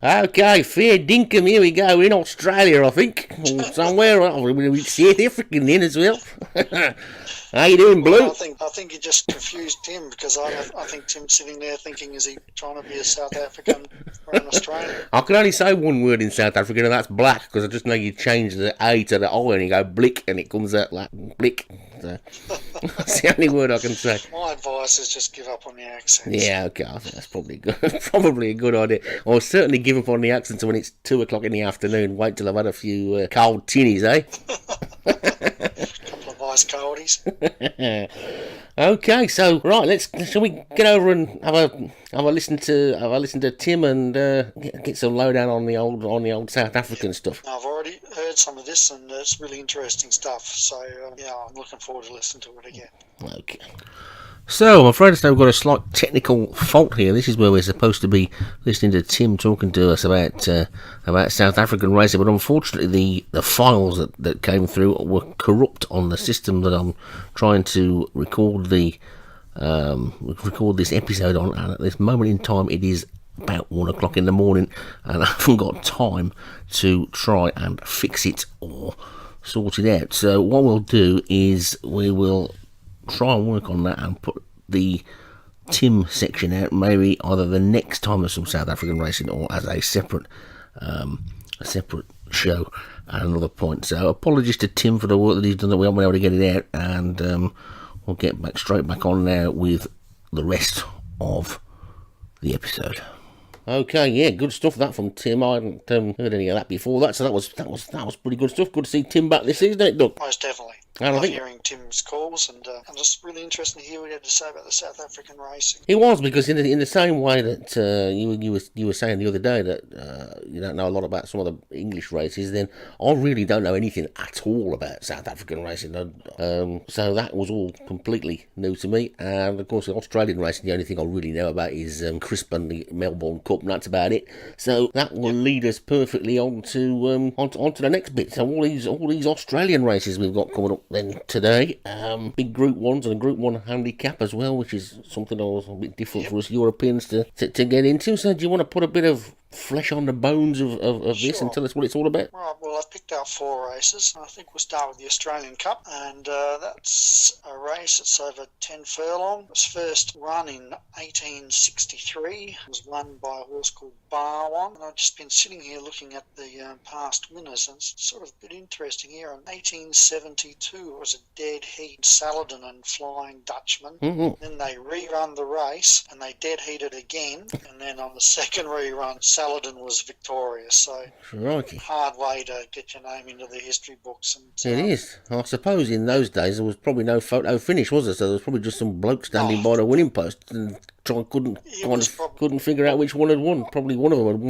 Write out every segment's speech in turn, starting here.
Okay, fair dinkum, here we go. We're in Australia, I think, or somewhere. We're South African then as well. How you doing, Well, Blue? I think you just confused Tim because I think Tim's sitting there thinking, is he trying to be a South African or an Australian? I can only say one word in South African, and that's black, because I just know you change the A to the O and you go blick, and it comes out like blick. So that's the only word I can say. My advice is just give up on the accents. Yeah, okay, I think that's probably good. Probably a good idea. Or certainly give up on the accents when it's 2 o'clock in the afternoon. Wait till I've had a few cold tinnies, eh? Couple of ice coldies. Okay, so right, shall we get over and have a listen to Tim and get some lowdown on the old South African stuff. I've already heard some of this, and it's really interesting stuff. So yeah, I'm looking forward to listening to it again. Okay. So, I'm afraid to say we've got a slight technical fault here. This is where we're supposed to be listening to Tim talking to us about South African racing, but unfortunately the files that came through were corrupt on the system that I'm trying to record this episode on, and at this moment in time it is about 1 o'clock in the morning, and I haven't got time to try and fix it or sort it out. So what we'll do is we will try and work on that and put the Tim section out maybe either the next time there's some South African racing or as a separate show at another point. So apologies to Tim for the work that he's done that we haven't been able to get it out, and we'll get straight back on now with the rest of the episode. Okay, yeah, good stuff that from Tim. I hadn't heard any of that before that, so that was pretty good stuff. Good to see Tim back this season, isn't it, Doug? Most definitely. And I love hearing Tim's calls, and I'm just really interested to hear what he had to say about the South African racing. It was, because in the same way that you were saying the other day that you don't know a lot about some of the English races, then I really don't know anything at all about South African racing. So that was all completely new to me. And of course, the Australian racing, the only thing I really know about is Crisp and the Melbourne Cup, and that's about it. So that will lead us perfectly on to the next bit. So all these Australian races we've got coming up then today, big Group 1s and a Group 1 handicap as well, which is something a bit different for us Europeans to get into. So do you want to put a bit of flesh on the bones of this and tell us what it's all about? Right, well, I've picked out 4 races. I think we'll start with the Australian Cup, and that's a race that's over 10 furlong. It was first run in 1863. It was won by a horse called Barwon, and I've just been sitting here looking at the past winners, and it's sort of a bit interesting here. In 1872, it was a dead heat, Saladin and Flying Dutchman. Mm-hmm. Then they rerun the race, and they dead heated again, and then on the second rerun, Saladin was victorious, so Crikey. Hard way to get your name into the history books. And It is. I suppose in those days there was probably no photo finish, was there? So there was probably just some bloke standing by the winning post and couldn't figure out which one had won. Probably one of them had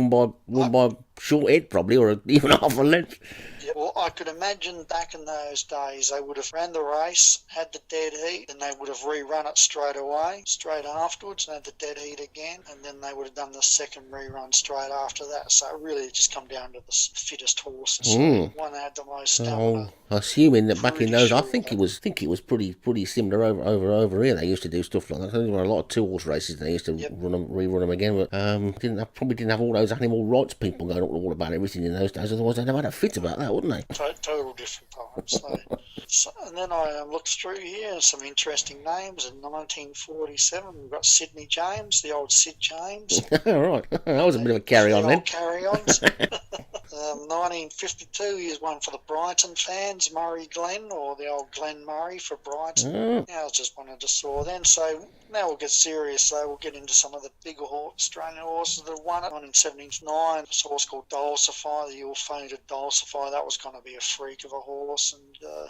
won by short head, probably, or even half a length. Yeah, well, I could imagine back in those days they would have ran the race, had the dead heat, and they would have rerun it straight away, straight afterwards, and had the dead heat again, and then they would have done the second rerun straight after that. So it really just come down to the fittest horses. One that had the most stamina. Assuming that back in those, I think it was pretty similar over here. They used to do stuff like that. There were a lot of 2-horse races. They used to rerun them again, but probably didn't have all those animal rights people going all about everything in those days. Otherwise, they'd have had a fit about that, wouldn't they? Total different times. And then I looked through here, some interesting names. In 1947, we've got Sydney James, the old Sid James. All right, that was a bit of a carry-on then. Carry-ons. 1952, here's one for the Brighton fans, Murray Glen, or the old Glen Murray for Brighton. Now I was just one I just saw then. So now we'll get serious. So we'll get into some of the bigger Australian horses that won it. 1979, this horse called Dulcify, the ill-fated Dulcify. That was going to be a freak of a horse, and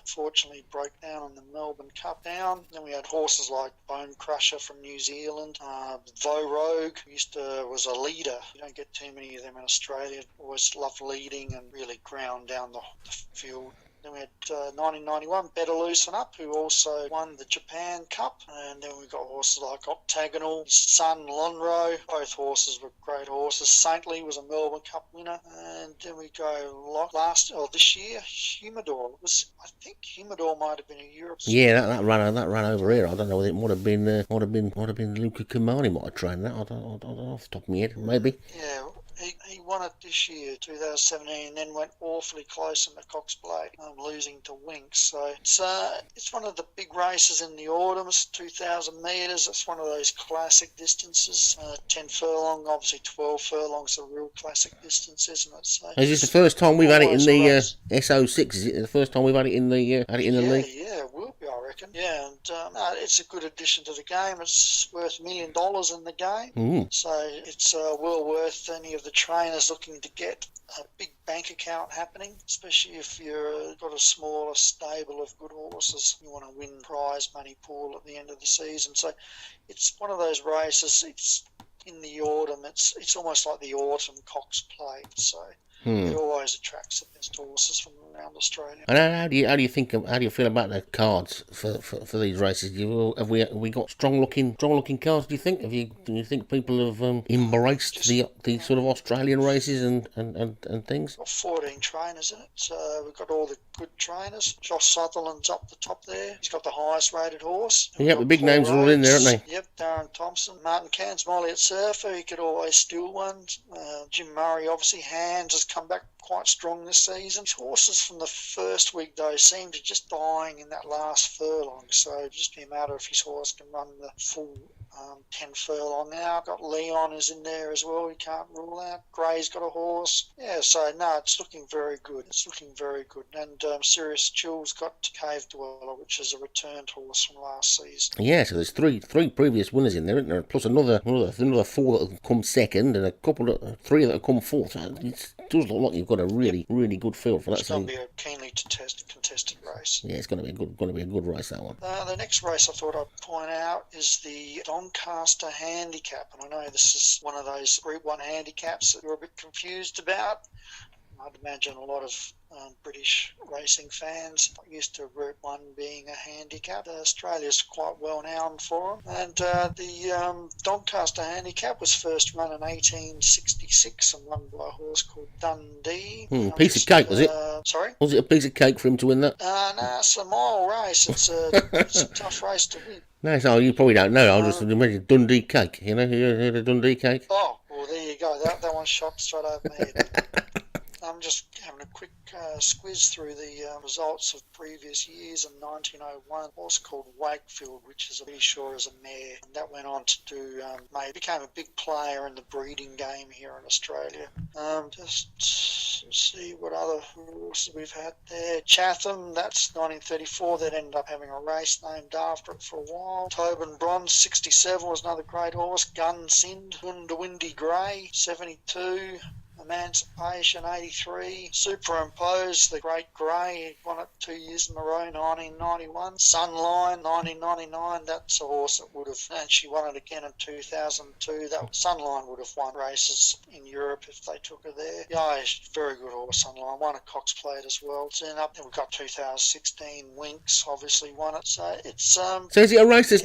fortunately broke down in the Melbourne Cup down. Then we had horses like Bone Crusher from New Zealand, Vo Rogue was a leader. You don't get too many of them in Australia. Always loved leading and really ground down the field. Then we had 1991, Better Loosen Up, who also won the Japan Cup. And then we got horses like Octagonal, his son Lonro. Both horses were great horses. Saintly was a Melbourne Cup winner. And then we go this year, Humidor. I think Humidor might have been a Europe. Yeah, that ran over here. I don't know whether it might have been Luca Kamani might have trained that. I don't know off the top of my head, maybe. Yeah. He won it this year, 2017, and then went awfully close in the Cox Plate, losing to Winks. So it's one of the big races in the autumn. It's 2,000 metres. It's one of those classic distances. 10 furlong, obviously 12 furlongs, a real classic distance, isn't it? So is this the first time we've had it in the race. SO6? Is it the first time we've had it in the league? Yeah, it will be, I reckon. Yeah, and it's a good addition to the game. It's worth $1 million in the game, so it's well worth any of the trainers looking to get a big bank account happening, especially if you've got a smaller stable of good horses. You want to win prize money pool at the end of the season. So it's one of those races. It's in the autumn. It's almost like the autumn Cox Plate. So. It always attracts the best horses from around Australia. And how do you feel about the cards for these races? Have we got strong looking cards? Do you think? Do you think people have embraced the sort of Australian races and things? We've got 14 trainers in it. So we've got all the good trainers. Josh Sutherland's up the top there. He's got the highest rated horse. Yeah, the big names are all in there, aren't they? Yep, Darren Thompson, Martin Cairns, Molly at Surfer. He could always steal one. Jim Murray, obviously, Hands has come back quite strong this season. His horses from the first week, though, seem to just dying in that last furlong. So it'd just be a matter if his horse can run the full 10 furlong now. Got Leon is in there as well. We can't rule out. Gray's got a horse. Yeah, so no, it's looking very good. And Sirius Chill's got Cave Dweller, which is a returned horse from last season. Yeah, so there's three previous winners in there, isn't there? Plus another 4 that have come second, and 3 that have come fourth. So it does look like you've got a really good field for that. It's going to be a keenly contested race. Yeah, it's going to be a good race, that one. The next race I thought I'd point out is the Doncaster Handicap, and I know this is one of those Group 1 handicaps that you're a bit confused about. I'd imagine a lot of British racing fans are used to Group 1 being a handicap. Australia's quite well known for them. And the Doncaster Handicap was first run in 1866 and won by a horse called Dundee. Piece of cake, was it? Sorry? Was it a piece of cake for him to win that? No, it's a mile race. It's a tough race to win. No, so you probably don't know. I'll just imagine Dundee cake. You know, you heard of Dundee cake? Oh, well, there you go. That one shot straight over my head. I'm just having a quick squiz through the results of previous years. In 1901, a horse called Wakefield, which is pretty sure is a mare, and that went on to do, became a big player in the breeding game here in Australia. Just see what other horses we've had there. Chatham, that's 1934. That ended up having a race named after it for a while. Tobin Bronze, 67, was another great horse. Gun Sind, Gundawindi Grey, 72. Emancipation, 83. Superimposed, the Great Grey, won it 2 years in a row, 1991. Sunline, 1999, that's a horse that would have, and she won it again in 2002. That Sunline would have won races in Europe if they took her there. Yeah, very good horse, Sunline. Won a Cox Plate as well. Then we've got 2016, Winks obviously won it. So it's So is it a race that's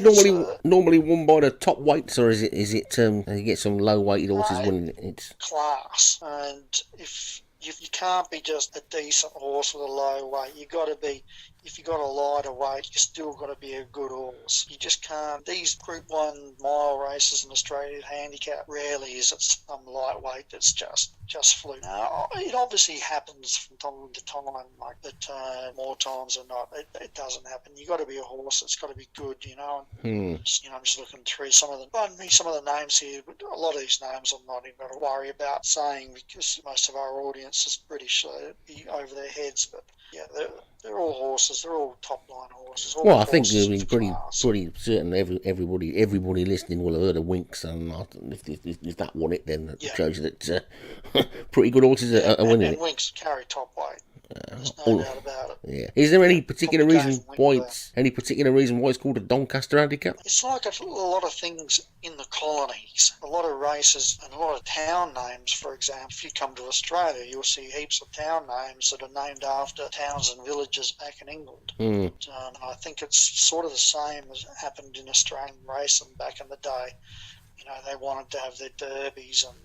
normally won by the top weights, or is it you get some low weighted horses winning it? It's class. And if you can't be just a decent horse with a low weight, you got to be. If you got a lighter weight, you still got to be a good horse. You just can't. These Group 1 mile races in Australia, handicap, rarely is it some lightweight that's just fluke. Now, it obviously happens from time to time, like that. More times than not, it doesn't happen. You got to be a horse that's got to be good, you know. I'm just looking through some of the names here. But a lot of these names I'm not even going to worry about saying because most of our audience is British, so it'd be over their heads. But yeah, they're all horses. They're all top line horses. Well, I think you'll be pretty certain everybody listening will have heard of Winks, and if that won it, then it shows you that pretty good horses are winning and Winks carry top weight. There's no doubt about it. Yeah. Is there any particular reason why it's called a Doncaster Handicap? It's like a lot of things in the colonies. A lot of races and a lot of town names, for example. If you come to Australia, you'll see heaps of town names that are named after towns and villages back in England. I think it's sort of the same as happened in Australian racing back in the day. You know, they wanted to have their derbies and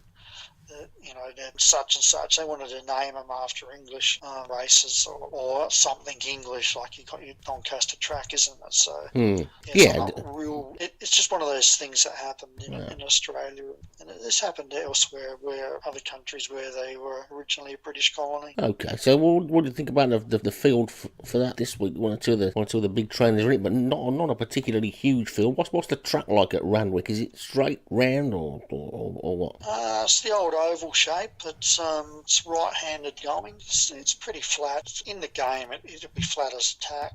they're such and such. They wanted to name them after English races or something English, like you got your Doncaster track, isn't it? So it's not real. It's just one of those things that happened in Australia, and this happened elsewhere, where other countries where they were originally a British colony. Okay, so what do you think about the field for that this week? One or two of the big trainers in it, but not a particularly huge field. What's the track like at Randwick? Is it straight round or what? It's the old oval shape. It's right-handed going. It's pretty flat. In the game, it'll be flat as tack.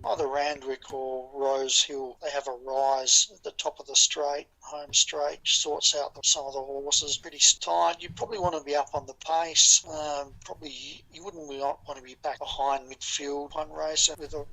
Either Randwick or Rose Hill, they have a rise at the top of the straight, home straight, sorts out some of the horses pretty tight. You probably want to be up on the pace. Probably you wouldn't want to be back behind midfield one race with a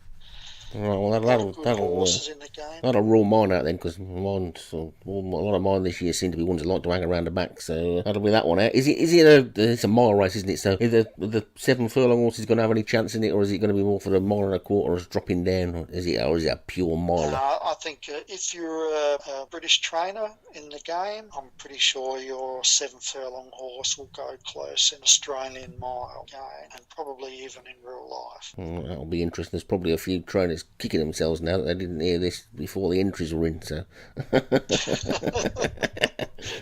Right, well, that'll rule mine out then, because a lot of mine this year seem to be ones that like to hang around the back, so that'll be that one out. It's a mile race, isn't it? So is the 7 furlong horses going to have any chance in it, or is it going to be more for the mile and a quarter as dropping down, or is it a pure miler? I think if you're a British trainer in the game, I'm pretty sure your 7 furlong horse will go close in Australian mile game, and probably even in real life. That'll be interesting. There's probably a few trainers kicking themselves now that they didn't hear this before the entries were in, so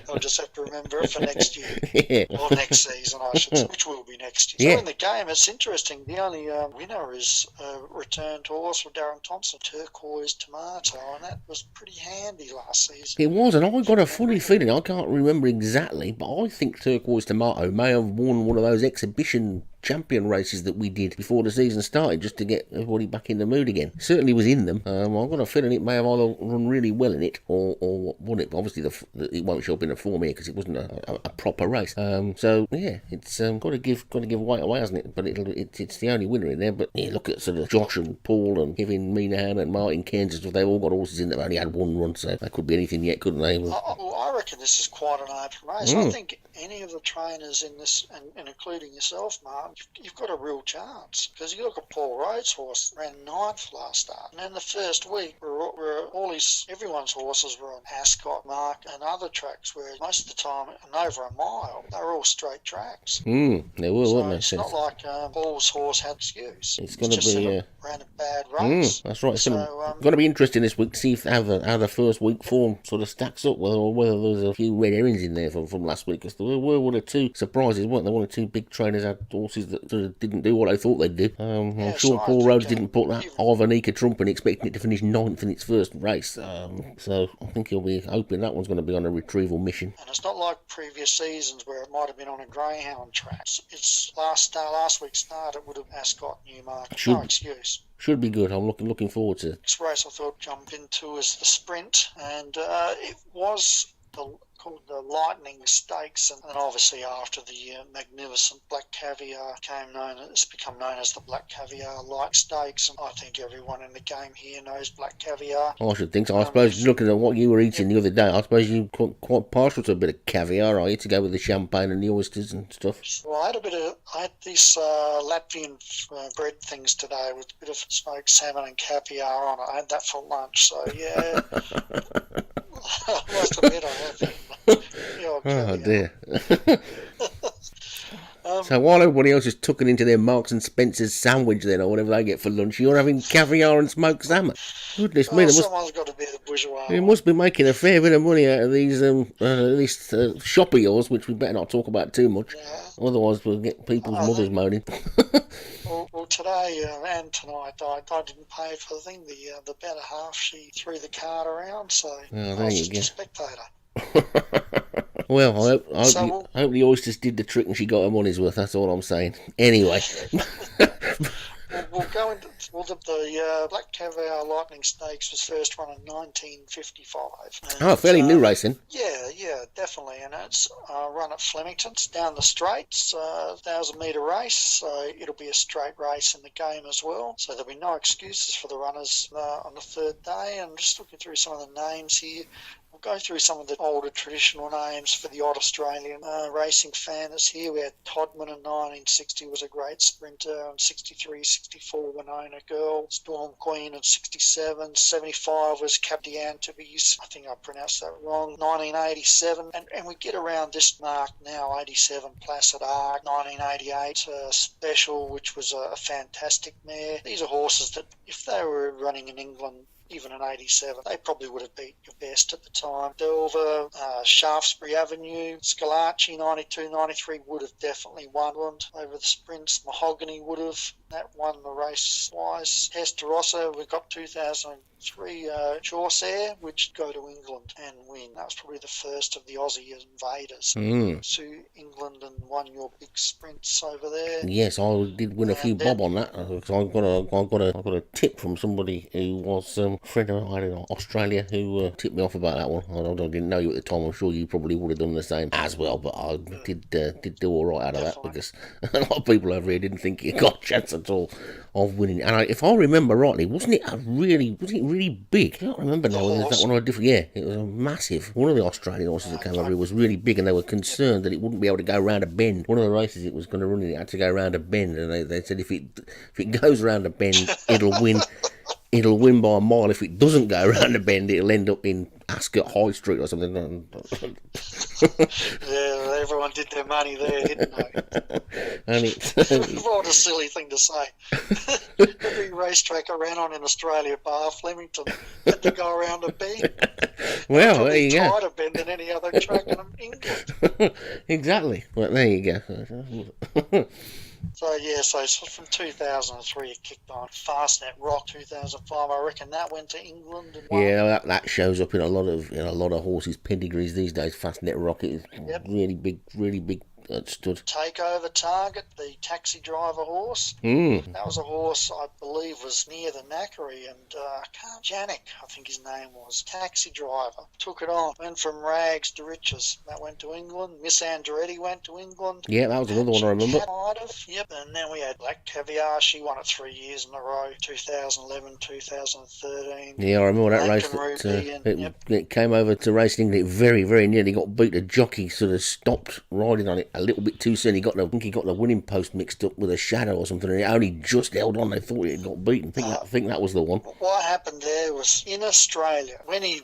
I'll just have to remember it for next year. Yeah. Or next season, I should say, which will be next year. So in the game, it's interesting. The only winner is a returned horse for Darren Thompson, Turquoise Tomato, and that was pretty handy last season. It was, and I got a funny feeling, I can't remember exactly, but I think Turquoise Tomato may have won one of those exhibition champion races that we did before the season started, just to get everybody back in the mood again. Certainly was in them. I've got a feeling it may have either run really well in it or won it. Obviously, it won't show up in the form here because it wasn't a proper race. So yeah, it's got to give weight away, hasn't it? But it's the only winner in there. But yeah, look at sort of Josh and Paul and Kevin Minahan and Martin Cairns. They've all got horses in that only had one run, so that could be anything yet, couldn't they? Well, I reckon this is quite an open race. I think any of the trainers in this, and including yourself, Mark, you've got a real chance, because you look at Paul Rhodes' horse, ran 9th last start, and then the first week everyone's horses were on Ascot, Mark, and other tracks where most of the time, and over a mile, they were all straight tracks. They were, so weren't they? It's not like Paul's horse had excuse. It's going to be ran a bad race. That's right. It's going to be interesting this week to see how the first week form sort of stacks up, whether there's a few red herrings in there from last week, because there were one or two surprises, weren't there? One or two big trainers had horses that sort of didn't do what they thought they'd do. I'm sure Paul Rhodes didn't put that Arvanica Trump in expecting it to finish 9th in its first race. So I think he'll be hoping that one's going to be on a retrieval mission. And it's not like previous seasons where it might have been on a greyhound track. It's last week's start, it would have Ascot, Newmarket. No excuse. Should be good. I'm looking forward to it. Next race I thought jump into is the Sprint, and it was called the Lightning Stakes, and obviously after the magnificent Black Caviar it's become known as the Black Caviar Light Stakes, and I think everyone in the game here knows Black Caviar. I should think so. I suppose looking at what you were eating the other day, I suppose you're quite partial to a bit of caviar, are you, to go with the champagne and the oysters and stuff? Well, I had these Latvian bread things today with a bit of smoked salmon and caviar on it. I had that for lunch, so yeah. I must admit I have. Oh dear. So while everybody else is tucking into their Marks and Spencer's sandwich then, or whatever they get for lunch, you're having caviar and smoked salmon. Goodness me, someone's got to be the bourgeois. You must be making a fair bit of money out of these shop of yours, which we better not talk about too much. Yeah. Otherwise we'll get people's mothers moaning. Well, today and tonight I didn't pay for the thing. The better half, she threw the card around, so I was just a spectator. Well, I hope the oysters did the trick and she got her money's worth. That's all I'm saying. Anyway. We'll go into the Black Caviar Lightning Stakes was first run in 1955. Fairly new racing. Yeah, definitely. And it's run at Flemington. It's down the straight. It's a 1,000-metre race, so it'll be a straight race in the game as well. So there'll be no excuses for the runners on the third day. And just looking through some of the names here. go through some of the older traditional names for the odd Australian racing fan that's here. We had Todman in 1960 was a great sprinter. In 63, 64, Winona Girl. Storm Queen in 67. 75 was Capdiantabes. I think I pronounced that wrong. 1987. And we get around this mark now, 87 Placid Arc. 1988 Special, which was a fantastic mare. These are horses that, if they were running in England, even in 87, they probably would have beat your best at the time. Delver, Shaftesbury Avenue, Scalacci, 92, 93 would have definitely won over the sprints. Mahogany would have. That won the race-wise. Testarossa, we got 2003 Chaucer, which go to England and win. That was probably the first of the Aussie invaders to England and won your big sprints over there. Yes, I did win a few bob on that. I got a tip from somebody who was a friend of mine in Australia who tipped me off about that one. I didn't know you at the time. I'm sure you probably would have done the same as well, but I did do all right out of that, because a lot of people over here didn't think you got a chance at all of winning. And if I remember rightly, wasn't it really big? I can't remember now whether that one or a different. Yeah, it was a massive. One of the Australian horses that came over here was really big, and they were concerned that it wouldn't be able to go around a bend. One of the races it was going to run in, it had to go around a bend, and they said if it goes around a bend, it'll win. It'll win by a mile. If it doesn't go around the bend, it'll end up in Ascot High Street or something. Yeah, everyone did their money there, didn't they? And What a silly thing to say. Every racetrack I ran on in Australia, bar Flemington, had to go around a bend. Well, there you go. Tighter bend than any other track in England. Exactly. Well, there you go. So from 2003 it kicked on. Fastnet Rock 2005, I reckon that went to England. And yeah, that shows up in a lot of horses' pedigrees these days. Fastnet Rock is really big. Stud. Takeover Target, the taxi driver horse. That was a horse I believe was near the Knackery, and Janik, I think his name was. Taxi driver. Took it on. Went from rags to riches. That went to England. Miss Andretti went to England. Yeah, that was another one I remember. Yep. And then we had Black Caviar. She won it 3 years in a row. 2011, 2013. Yeah, I remember that race. It came over to racing. It very, very nearly got beat. A jockey sort of stopped riding on it a little bit too soon. I think he got the winning post mixed up with a shadow or something, and it only just held on. They thought he had got beaten. I think that was the one. What happened there was, in Australia, when he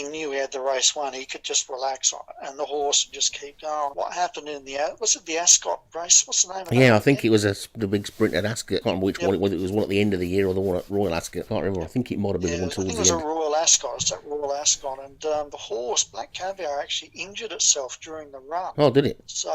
knew he had the race won, he could just relax on it, and the horse would just keep going. What happened in the Ascot race? What's the name of that? Yeah, I think it was the big sprint at Ascot. I can't remember which one it was. It was one at the end of the year or the one at Royal Ascot. I can't remember. I think it might have been the one towards the end. I think it was a Royal Ascot. It's at Royal Ascot, and the horse, Black Caviar, actually injured itself during the run. Oh, did it? So,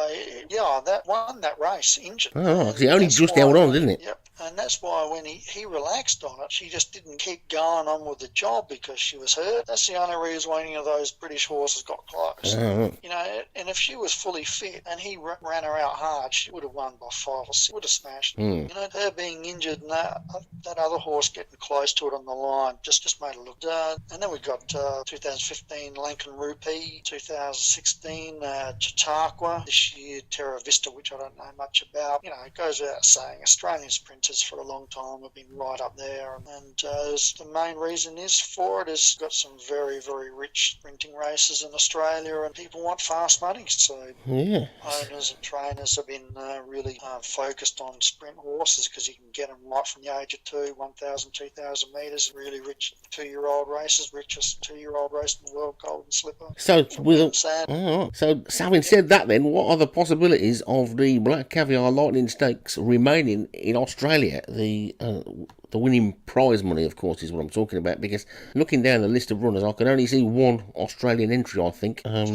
yeah, that won that race, injured. Oh, because he only just held on, didn't it? Yep. And that's why when he relaxed on it, she just didn't keep going on with the job because she was hurt. That's the only reason any of those British horses got close. Oh. You know, and if she was fully fit and he ran her out hard, she would have won by 5 or 6. Would have smashed her. You know, her being injured and that other horse getting close to it on the line just made it look done. And then we got 2015 Lincoln Rupee, 2016 Chautauqua, this year Terra Vista, which I don't know much about. You know, it goes without saying, Australian sprinters for a long time have been right up there, and the main reason is for it is got some very, very rich sprinting races in Australia, and people want fast money, so owners and trainers have been really focused on sprint horses because you can get them right from the age of 2, 1,000, 2,000 metres, really rich 2-year-old races, richest 2-year-old race in the world, Golden Slipper. So having said that, then what are the possibilities of the Black Caviar Lightning Stakes remaining in Australia? The winning prize money, of course, is what I'm talking about, because looking down the list of runners, I can only see one Australian entry, I think. In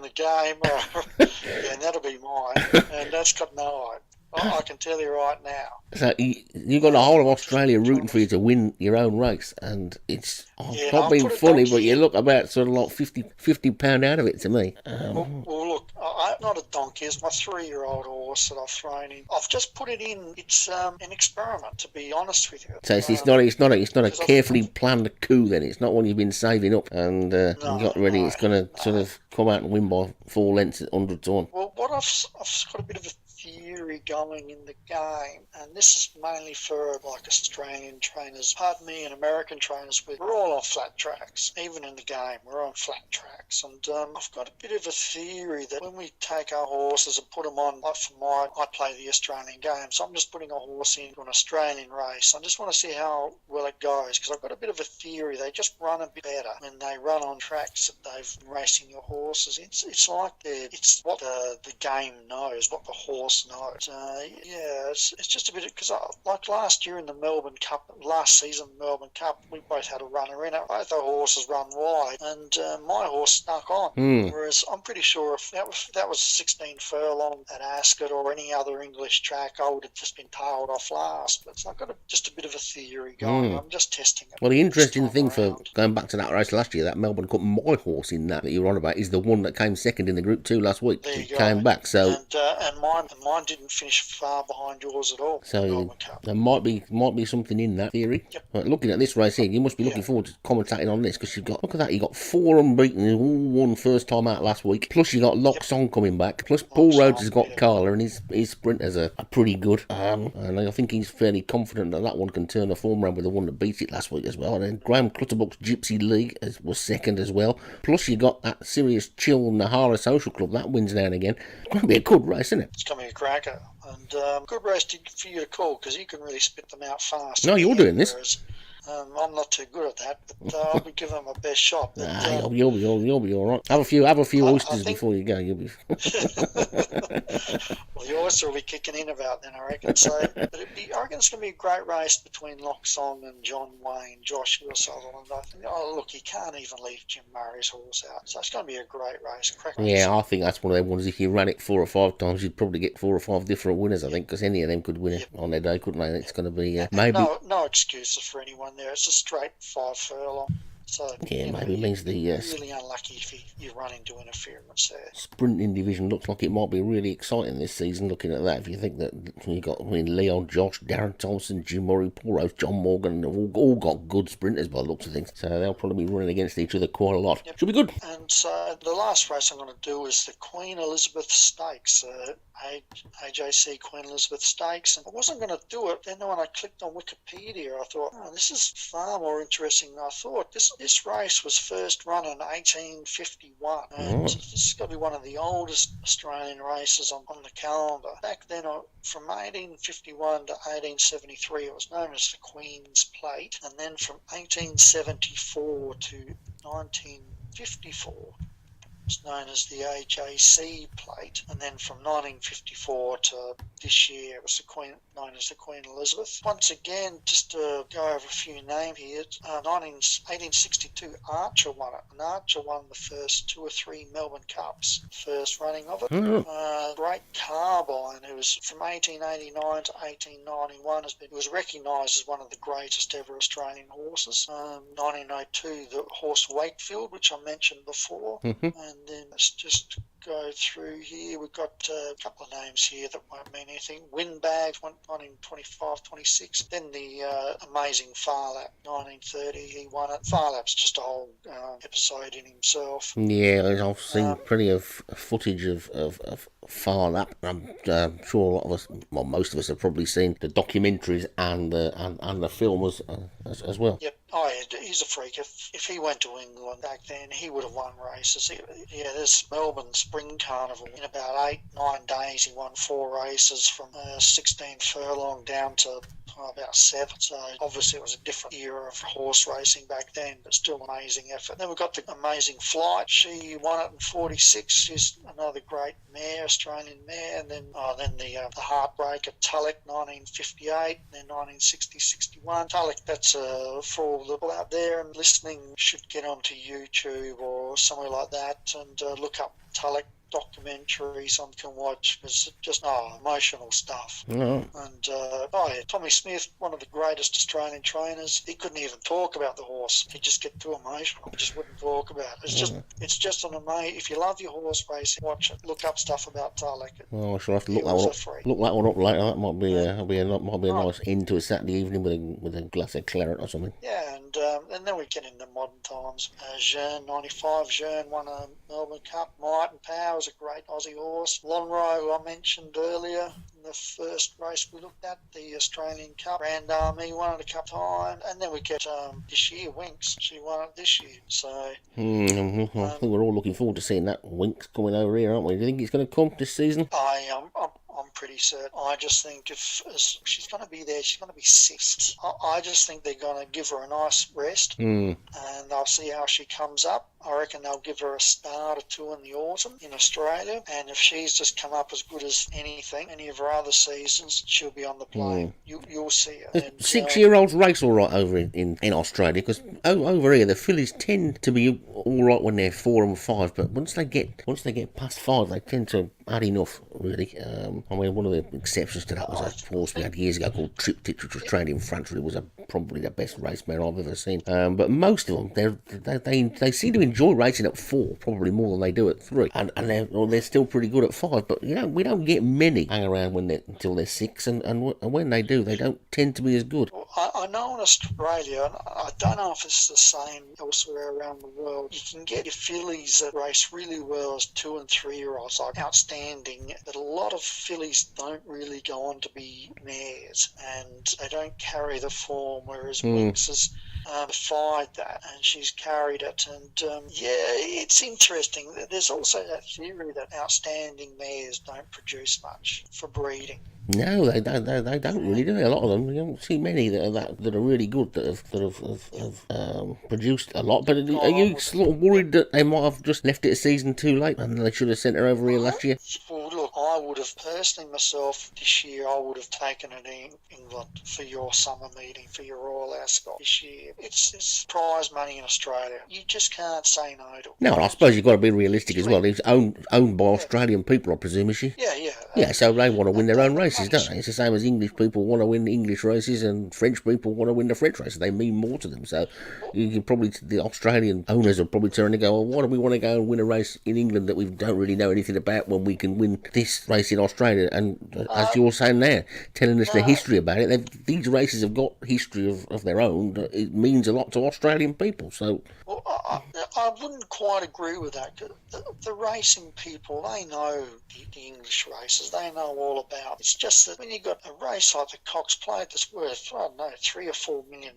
the game, yeah, that'll be mine, and that's got no eye. I can tell you right now. So you've got the whole of Australia rooting for you to win your own race, and it's not being funny, but you look about sort of like £50 out of it to me. Well, look, I'm not a donkey. It's my 3-year-old horse that I've thrown in. I've just put it in. It's an experiment, to be honest with you. So it's not a carefully planned coup. Then it's not one you've been saving up and you got ready. It's going to sort of come out and win by 4 lengths at 100 to 1. Well, what I've got a bit of a theory theory going in the game, and this is mainly for like Australian trainers, pardon me, and American trainers. We're all on flat tracks. Even in the game, we're on flat tracks. And I've got a bit of a theory that when we take our horses and put them on, like for I play the Australian game, so I'm just putting a horse into an Australian race. I just want to see how well it goes, because I've got a bit of a theory they just run a bit better when they run on tracks that they've been racing your horses. It's like it's what the game knows, what the horse knows. It's just a bit, because like last year in the Melbourne Cup, last season Melbourne Cup, we both had a runner in it. Both our horses run wide, and my horse stuck on. Whereas I'm pretty sure if that was 16 furlong at Ascot or any other English track, I would have just been tailed off last. But I've got just a bit of a theory going. I'm just testing it. Well, the interesting thing for going back to that race last year, that Melbourne Cup, my horse in that you were on about is the one that came second in the Group 2 last week. There you go. Came back, so and mine didn't finish far behind yours at all. So there might be something in that theory. Yep. But looking at this race here, you must be looking forward to commentating on this, because look at that, you got 4 unbeaten who all won first time out last week. Plus you got Lock Song coming back. Plus Paul Rhodes has got Carla, and his sprinters are pretty good. And I think he's fairly confident that one can turn a form round with the one that beat it last week as well. And then Graham Clutterbuck's Gypsy League was second as well. Plus you got that Serious Chill Nahara Social Club that wins now and again. It's going to be a good race, isn't it? It's going to be a cracker. And good race for you to call, because you can really spit them out fast. No, you're doing this. I'm not too good at that, but I'll be giving them my best shot. But, you'll be all right. Have a few oysters before you go. You'll be. Well, the oyster will be kicking in about then, I reckon. So, but I reckon it's going to be a great race between Lock Song and John Wayne, Joshua Sutherland. I think. Oh, look, he can't even leave Jim Murray's horse out, so it's going to be a great race. Yeah, I think that's one of them ones. If you ran it 4 or 5 times, you'd probably get 4 or 5 different winners. I think, because any of them could win it on their day, couldn't they? It's going to be maybe no excuses for anyone there. It's a straight 5 furlong. So yeah, maybe it means the really unlucky if you run into interference there. Sprinting division looks like it might be really exciting this season. Looking at that, if you think that you got Leon, Josh, Darren Thompson, Jim Murray, Paul Rose, John Morgan, they've all got good sprinters by the looks of things. So they'll probably be running against each other quite a lot. Yep. Should be good. And so the last race I'm going to do is the Queen Elizabeth Stakes. AJC Queen Elizabeth Stakes, and I wasn't going to do it. Then when I clicked on Wikipedia, I thought, this is far more interesting than I thought. This race was first run in 1851, and this has got to be one of the oldest Australian races on the calendar. Back then, from 1851 to 1873, it was known as the Queen's Plate, and then from 1874 to 1954, it's known as the AJC plate, and then from 1954 to this year it was known as the Queen Elizabeth. Once again, just to go over a few names here, 1862 Archer won it, and Archer won the first 2 or 3 Melbourne Cups, first running of it. Great Carbine, who was from 1889 to 1891, was recognised as one of the greatest ever Australian horses. 1902, the horse Wakefield, which I mentioned before, and then let's just go through here. We've got a couple of names here that won't mean anything. Windbag, 1925-26. Then the amazing Farlap, 1930. He won it. Farlap's just a whole episode in himself. Yeah, I've seen plenty of footage of Farlap. I'm sure a lot of us, well, most of us have probably seen the documentaries and the film as well. Yep. Oh, yeah, he's a freak. If he went to England back then, he would have won races. There's Melbourne Spring Carnival. In about 8-9 days, he won 4 races from 16 furlong down to about 7. So obviously it was a different era of horse racing back then, but still amazing effort. Then we've got the amazing Flight. She won it in 46. She's another great mare, Australian mare. And then the Heartbreaker Tulloch, 1958. And then 1960-61. Tulloch, that's for all the people out there and listening, should get onto YouTube or somewhere like that and look up Tulloch documentaries on can watch. It's just emotional stuff. And Tommy Smith, one of the greatest Australian trainers, he couldn't even talk about the horse. He'd just get too emotional. He just wouldn't talk about it. It's just an amazing. If you love your horse racing, watch it. Look up stuff about Tulloch. Well, I shall have to look that one up. Look that one up later. That might be a nice end to a Saturday evening with a glass of claret or something. Yeah, and then we get into modern times. Jean 95. Jean won a Melbourne Cup. Might and Powers was a great Aussie horse. Lonro, I mentioned earlier, in the first race we looked at, the Australian Cup. Grand Army won it a couple of times. And then we get this year, Winks. She won it this year. So I think we're all looking forward to seeing that Winks coming over here, aren't we? Do you think he's going to come this season? I'm pretty certain. I just think if she's going to be there, she's going to be sixth. I just think they're going to give her a nice rest, and they'll see how she comes up. I reckon they'll give her a start or two in the autumn in Australia, and if she's just come up as good as any of her other seasons, she'll be on the plane. You'll see her. The 6-year-olds race all right over in Australia, because over here the fillies tend to be all right when they're 4 and 5, but once they get past 5, they tend to add enough, really. I mean, one of the exceptions to that was a horse we had years ago called Triptych, which was trained in France. It was probably the best race mare I've ever seen. But most of them, they seem to enjoy racing at 4, probably more than they do at 3, and they're still pretty good at 5. But we don't get many hang around until they're 6, and when they do, they don't tend to be as good. I know in Australia, and I don't know if it's the same elsewhere around the world, you can get your fillies that race really well as 2 and 3-year-olds, like outstanding, but a lot of fillies don't really go on to be mares, and they don't carry the form, whereas Winks has defied that, and she's carried it, and it's interesting. There's also that theory that outstanding mares don't produce much for breeding. No, they don't really do. A lot of them, you don't see many that are really good that have produced a lot. But are you sort of worried that they might have just left it a season too late and they should have sent her over here last year? Well, look, I would have personally myself this year. I would have taken it in England for your summer meeting for your Royal Ascot this year. It's prize money in Australia. You just can't say no to it. No, I suppose you've got to be realistic as well. It's owned by Australian people, I presume, is she? Yeah. Yeah, so they want to win their own races, don't they? It's the same as English people want to win English races and French people want to win the French races. They mean more to them. So you can probably, the Australian owners are probably turning to go, well, why do we want to go and win a race in England that we don't really know anything about when we can win this race in Australia? And as you're saying there, telling us the history about it, these races have got history of their own. It means a lot to Australian people. So, well, I wouldn't quite agree with that. The racing people, they know the English races. They know all about it. It's just that when you got a race like the Cox Plate that's worth, I don't know, $3 or $4 million,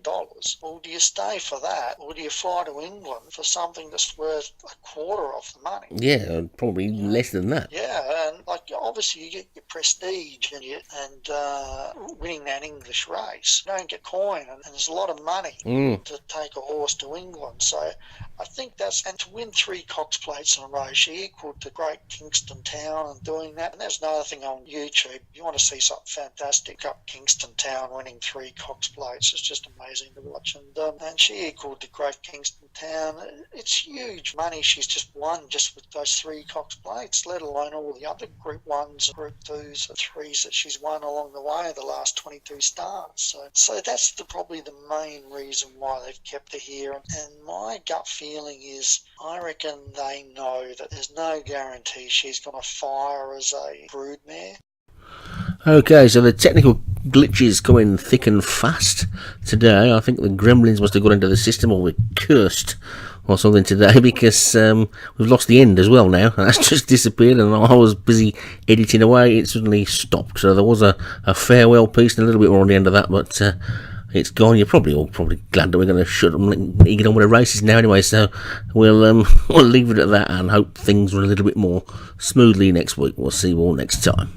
well, do you stay for that, or do you fly to England for something that's worth a quarter of the money? Yeah, probably less than that. Yeah, and like obviously you get your prestige and winning that English race. You don't get coin, and there's a lot of money to take a horse to England. So I think and to win 3 Cox Plates in a row, she equalled the great Kingston Town and doing that. And there's another thing on YouTube. You want to see something fantastic up Kingston Town winning 3 Cox Plates. It's just amazing to watch. And she equalled the great Kingston Town. It's huge money she's just won just with those 3 Cox Plates, let alone all the other Group 1s, Group 2s, and 3s that she's won along the way, the last 22 starts. So that's probably the main reason why they've kept her here. And my gut feeling is I reckon they know that there's no guarantee she's going to fire as a broodmare. Okay, so the technical glitches coming thick and fast today. I think the gremlins must have got into the system, or we're cursed or something today, because we've lost the end as well now. That's just disappeared, and I was busy editing away. It suddenly stopped. So there was a farewell piece and a little bit more on the end of that, but it's gone. You're probably all glad that we're going to shut them and get on with the races now anyway, so we'll leave it at that and hope things run a little bit more smoothly next week. We'll see you all next time.